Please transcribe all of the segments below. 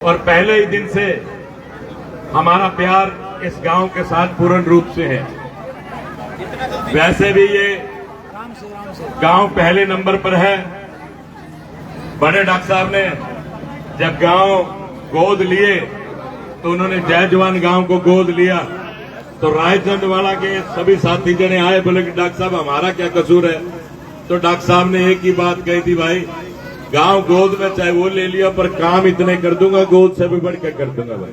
और पहले ही दिन से हमारा प्यार इस गांव के साथ पूर्ण रूप से है। वैसे भी ये गांव पहले नंबर पर है। बड़े डॉक्टर साहब ने जब गांव गोद लिए तो उन्होंने जय जवान गांव को गोद लिया तो रायचंद वाला के सभी साथी जने आए, बोले कि डॉक्टर साहब हमारा क्या कसूर है। तो डॉक्टर साहब ने एक ही बात कही थी, भाई गांव गोद में चाहे वो ले लिया पर काम इतने कर दूंगा, गोद से भी बढ़ के कर दूंगा भाई।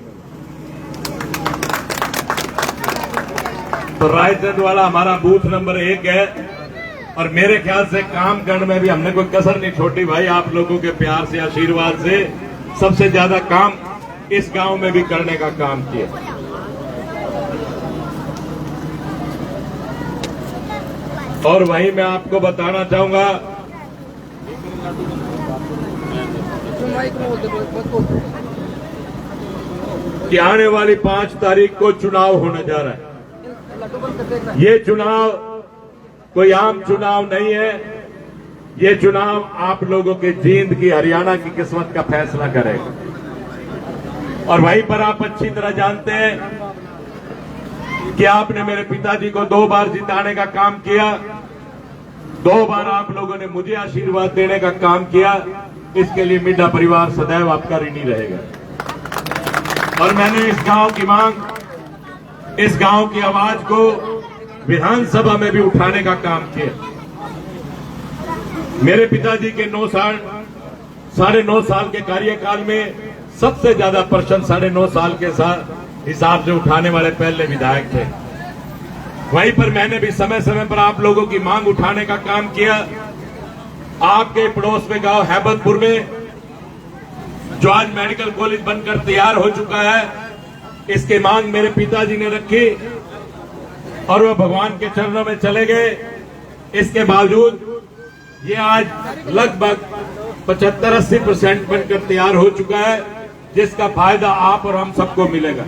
तो रायचंद वाला हमारा बूथ नंबर 1 है और मेरे ख्याल से काम करने में भी हमने कोई कसर नहीं छोड़ी भाई। आप लोगों के प्यार से, आशीर्वाद से सबसे ज्यादा काम इस गांव में भी करने का काम किया। और वहीं मैं आपको बताना चाहूंगा कि आने वाली 5 तारीख को चुनाव होने जा रहा है। ये चुनाव कोई आम चुनाव नहीं है। ये चुनाव आप लोगों के जींद की, हरियाणा की किस्मत का फैसला करेगा। और वहीं पर आप अच्छी तरह जानते हैं कि आपने मेरे पिताजी को 2 बार जिताने का काम किया, 2 बार आप लोगों ने मुझे आशीर्वाद देने का काम किया। इसके लिए मिड्डा परिवार सदैव आपका ऋणी रहेगा। और मैंने इस गांव की मांग, इस गांव की आवाज को विधानसभा में भी उठाने का काम किया। मेरे पिताजी के 9.5 साल के कार्यकाल में सबसे ज्यादा प्रश्न 9.5 साल के हिसाब से उठाने वाले पहले विधायक थे। वहीं पर मैंने भी समय समय पर आप लोगों की मांग उठाने का काम किया। आपके पड़ोस में गांव हैबतपुर में जो आज मेडिकल कॉलेज बनकर तैयार हो चुका है, इसकी मांग मेरे पिताजी ने रखी और वो भगवान के चरणों में चले गए। इसके बावजूद ये आज लगभग 75-80% बनकर तैयार हो चुका है, जिसका फायदा आप और हम सबको मिलेगा।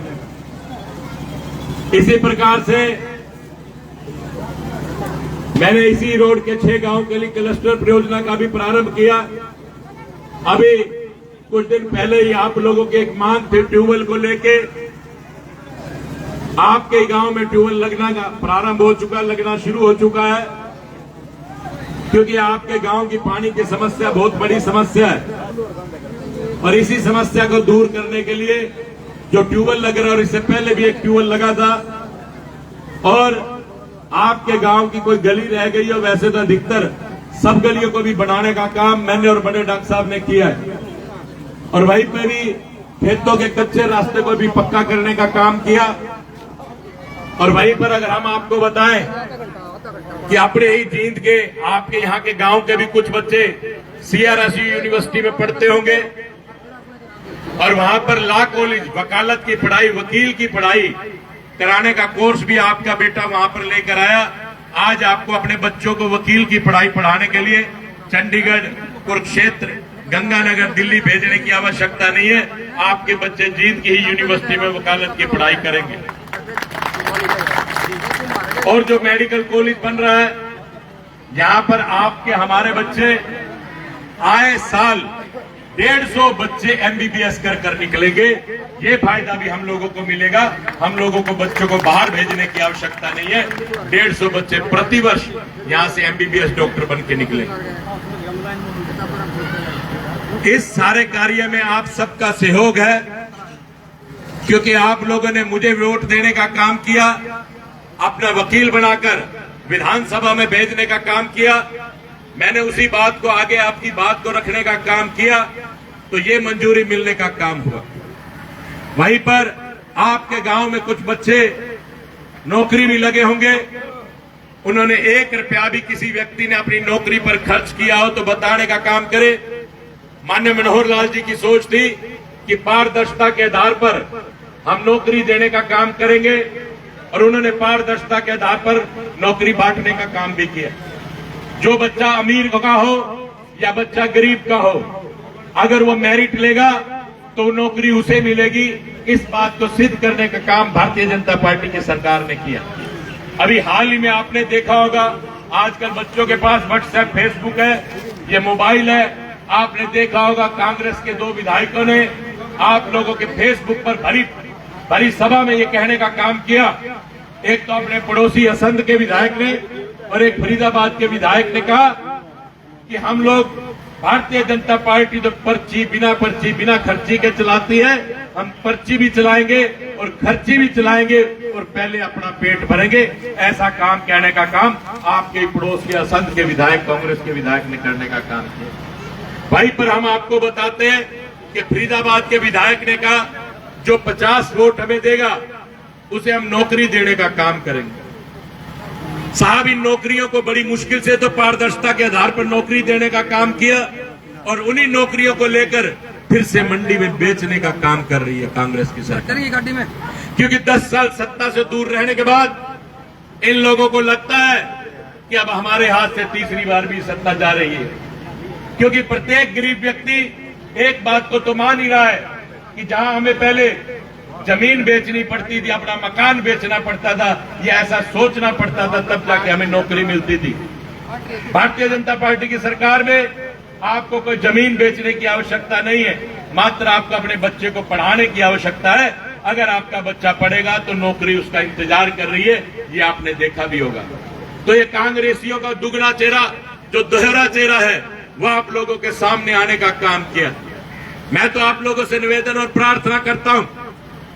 इसी प्रकार से मैंने इसी रोड के 6 गांव के लिए क्लस्टर परियोजना का भी प्रारंभ किया। अभी कुछ दिन पहले ही आप लोगों की एक मांग थी ट्यूबवेल को लेके। आपके गांव में ट्यूबवेल लगना का प्रारंभ हो चुका, लगना शुरू हो चुका है, क्योंकि आपके गांव की पानी की समस्या बहुत बड़ी समस्या है। और इसी समस्या को दूर करने के लिए जो ट्यूबवेल लग रहा है, और इससे पहले भी एक ट्यूबवेल लगा था, और आपके गांव की कोई गली रह गई हो, वैसे तो अधिकतर सब गलियों को भी बनाने का काम मैंने और बड़े डॉक्टर साहब ने किया है। और वहीं पे भी खेतों के कच्चे रास्ते को भी पक्का करने का काम किया। और वहीं पर अगर हम आपको बताएं कि अपने ही जींद के, आपके यहाँ के गांव के भी कुछ बच्चे CRSU यूनिवर्सिटी में पढ़ते होंगे और वहां पर लॉ कॉलेज, वकालत की पढ़ाई, वकील की पढ़ाई कराने का कोर्स भी आपका बेटा वहां पर लेकर आया। आज आपको अपने बच्चों को वकील की पढ़ाई पढ़ाने के लिए चंडीगढ़, कुरुक्षेत्र, गंगानगर, दिल्ली भेजने की आवश्यकता नहीं है। आपके बच्चे जींद की ही यूनिवर्सिटी में वकालत की पढ़ाई करेंगे। और जो मेडिकल कॉलेज बन रहा है, यहां पर आपके हमारे बच्चे आए साल 150 बच्चे MBBS कर निकलेंगे। ये फायदा भी हम लोगों को मिलेगा। हम लोगों को बच्चों को बाहर भेजने की आवश्यकता नहीं है। 150 बच्चे प्रतिवर्ष यहां से MBBS डॉक्टर बन के निकलेंगे। इस सारे कार्य में आप सबका सहयोग है, क्योंकि आप लोगों ने मुझे वोट देने का काम किया, अपना वकील बनाकर विधानसभा में भेजने का काम किया। मैंने उसी बात को आगे, आपकी बात को रखने का काम किया, तो ये मंजूरी मिलने का काम हुआ। वहीं पर आपके गांव में कुछ बच्चे नौकरी भी लगे होंगे, उन्होंने 1 रुपया भी किसी व्यक्ति ने अपनी नौकरी पर खर्च किया हो तो बताने का काम करे। माननीय मनोहर लाल जी की सोच थी कि पारदर्शिता के आधार पर हम नौकरी देने का काम करेंगे, और उन्होंने पारदर्शिता के आधार पर नौकरी बांटने का काम भी किया। जो बच्चा अमीर का हो या बच्चा गरीब का हो, अगर वो मेरिट लेगा तो नौकरी उसे मिलेगी। इस बात को सिद्ध करने का काम भारतीय जनता पार्टी की सरकार ने किया। अभी हाल ही में आपने देखा होगा, आजकल बच्चों के पास व्हाट्सएप, फेसबुक है, ये मोबाइल है। आपने देखा होगा कांग्रेस के 2 विधायकों ने आप लोगों के फेसबुक पर भरी सभा में ये कहने का काम किया। एक तो अपने पड़ोसी असंध के विधायक ने और एक फरीदाबाद के विधायक ने कहा कि हम लोग भारतीय जनता पार्टी तो पर्ची बिना खर्ची के चलाती है, हम पर्ची भी चलाएंगे और खर्ची भी चलाएंगे और पहले अपना पेट भरेंगे। ऐसा काम कहने का काम आपके पड़ोस के असंध के विधायक, कांग्रेस के विधायक ने करने का काम किया। भाई पर हम आपको बताते हैं कि फरीदाबाद के विधायक ने कहा जो 50 वोट हमें देगा उसे हम नौकरी देने का काम करेंगे। साहब इन नौकरियों को बड़ी मुश्किल से तो पारदर्शिता के आधार पर नौकरी देने का काम किया और उन्हीं नौकरियों को लेकर फिर से मंडी में बेचने का काम कर रही है कांग्रेस की सरकार गाड़ी में। क्योंकि 10 साल सत्ता से दूर रहने के बाद इन लोगों को लगता है कि अब हमारे हाथ से तीसरी बार भी सत्ता जा रही है। क्योंकि प्रत्येक गरीब व्यक्ति एक बात को तो मान ही रहा है कि जहां हमें पहले जमीन बेचनी पड़ती थी, अपना मकान बेचना पड़ता था, या ऐसा सोचना पड़ता था, तब जाके हमें नौकरी मिलती थी। भारतीय जनता पार्टी की सरकार में आपको कोई जमीन बेचने की आवश्यकता नहीं है, मात्र आपको अपने बच्चे को पढ़ाने की आवश्यकता है। अगर आपका बच्चा पढ़ेगा तो नौकरी उसका इंतजार कर रही है, ये आपने देखा भी होगा। तो ये कांग्रेसियों का दुगना चेहरा, जो दोहरा चेहरा है, वह आप लोगों के सामने आने का काम किया। मैं तो आप लोगों से निवेदन और प्रार्थना करता हूं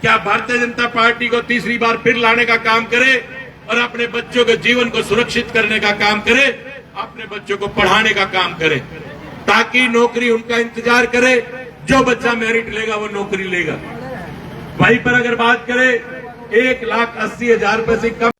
कि आप भारतीय जनता पार्टी को तीसरी बार फिर लाने का काम करें और अपने बच्चों के जीवन को सुरक्षित करने का काम करें, अपने बच्चों को पढ़ाने का काम करें, ताकि नौकरी उनका इंतजार करे। जो बच्चा मेरिट लेगा वो नौकरी लेगा। वहीं पर अगर बात करें 1,80,000 रुपए से कम